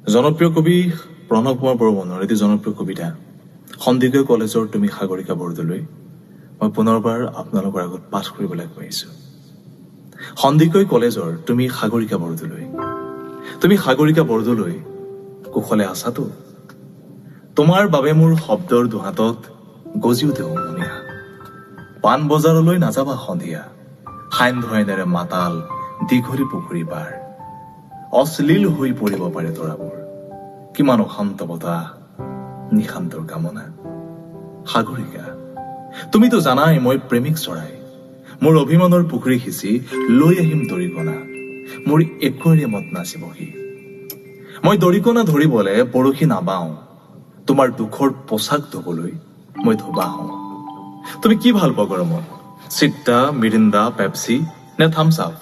জনপ্ৰিয় কবি প্ৰণৱ কুমাৰ বৰবৰুৱাৰ এটি জনপ্ৰিয় কবিতা সন্দিকৈ কলেজৰ তুমি সাগৰিকা বৰদলৈ মই পুনৰবাৰ আপোনালোকৰ আগত পাঠ কৰিবলৈ আগবাঢ়িছো। সন্দিকৈ কলেজৰ তুমি সাগৰিকা বৰদলৈ, তুমি সাগৰিকা বৰদলৈ কুশলে আছাতো? তোমাৰ বাবে মোৰ শব্দৰ দুহাতত গজি উঠে হুমুনিয়া। পাণ বজাৰলৈ নাযাবা সন্ধিয়া, সান্ধ্য মাতাল দীঘলী পুখুৰী পাৰ। অশ্লীল হৈ পৰিব পাৰে তৰাবোৰ, কিমান অশান্ত বতাহ নিশান্তৰ কামনা। সাগৰিকা, তুমিতো জানাই মই প্ৰেমিক চৰাই, মোৰ অভিমানৰ পুখুৰী সিঁচি লৈ আহিম দৰিকণা, মোৰ একুৱাৰিয়ামত নাচিবহি। মই দৰিকণা ধৰিবলে বৰশী নাবাওঁ, তোমাৰ দুখৰ পোছাক ধুবলৈ মই ধোবা হওঁ। তুমি কি ভাল পোৱা গৰমত, চিট্টা, মিৰিণ্ডা, পেপচি নে থামছ আপ?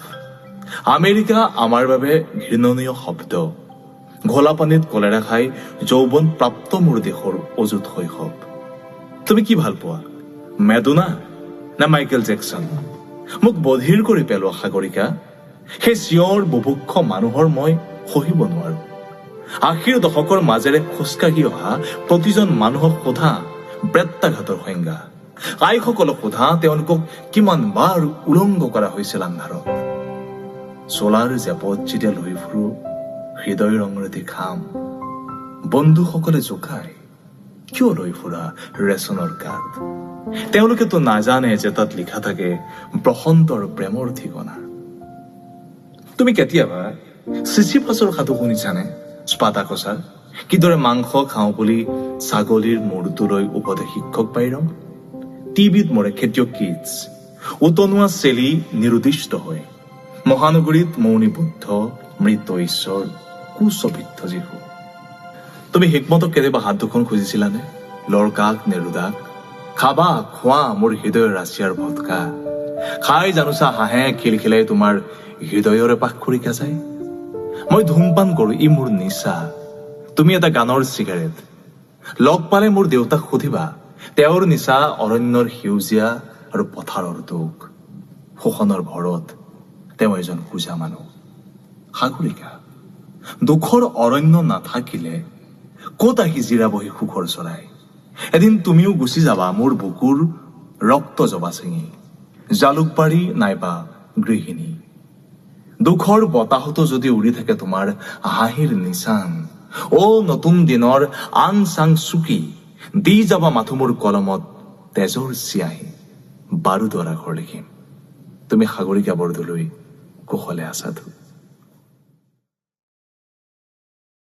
আমেৰিকা আমাৰ বাবে ঘৃণনীয় শব্দ। ঘোলা পানীত কলেৰা খাই যৌৱন প্ৰাপ্ত মোৰ দেশৰ অযুত শৈশৱ। তুমি কি ভাল পোৱা, মেডোনা নে মাইকেল জেকচন? মোক বধিৰ কৰি পেলোৱা সাগৰিকা, সেই চিঞৰ বুভুক্ষ মানুহৰ মই সহিব নোৱাৰো। ৮০ৰ দশকৰ মাজেৰে খোজকাঢ়ি অহা প্ৰতিজন মানুহক সোধা প্ৰেত্যাঘাতৰ সংজ্ঞা। আইসকলক সোধা তেওঁলোকক কিমান বাৰ উলংগ কৰা হৈছিল আন্ধাৰত। চোলাৰ জেপত যেতিয়া লৈ ফুৰো হৃদয় ৰঙৰেদি খাম, বন্ধুসকলে জোকায় কিয় লৈ ফুৰা ৰেচনৰ কাৰ্ড? তেওঁলোকেতো নাজানে যে তাত লিখা থাকে বসন্তৰ প্ৰেমৰ ঠিকনা। তুমি কেতিয়াবা চিচিফাছৰ সাধু শুনিছানে? স্পাটাকছাৰ কিদৰে মাংস খাওঁ বুলি ছাগলীৰ মূৰটোলৈ উপদেশ শিক্ষক বাইৰং? টিভিত মৰে খেতিয়ক কিডছ, উতনুৱা চেলি নিৰুদ্দিষ্ট হয়। মহানগৰীত মৌনী বুদ্ধ, মৃত ঈশ্বৰ, কুচবিদ্ধ যীশু। তুমি হিকমতক কেতিয়াবা হাত দুখন খুজিছিলানে? লৰকাক নে ৰুদাক? খাবা খোৱা মোৰ হৃদয়ৰ ৰাছিয়াৰ ভদকা, খাই জানোচা হাঁহে খিলখিলাই তোমাৰ হৃদয়ৰে পাক খৰিকা যায়। মই ধূমপান কৰো, ই মোৰ নিচা, তুমি এটা গানৰ চিগাৰেট। লগ পালে মোৰ দেউতাক সুধিবা, তেওঁৰ নিচা অৰণ্যৰ সেউজীয়া আৰু পথাৰৰ দুখ। শোষণৰ ভৰত তেওঁ এজন খোজা মানুহ। সাগৰিকা, দুখৰ অৰণ্য নাথাকিলে ক'ত আহি জিৰাবহি সুখৰ চৰাই? এদিন তুমিও গুচি যাবা মোৰ বুকুৰ ৰক্ত জবা চিঙি, জালুকবাৰী নাইবা গৃহিণী। দুখৰ বতাহতো যদি উৰি থাকে তোমাৰ হাঁহিৰ নিচান, নতুন দিনৰ আং চাং চুকি দি যাবা মাথো মোৰ কলমত তেজৰ চিয়াহী, বাৰুদৰ আখৰ লিখিম। তুমি সাগৰিকা বৰদলৈ কুশলে আছাতো?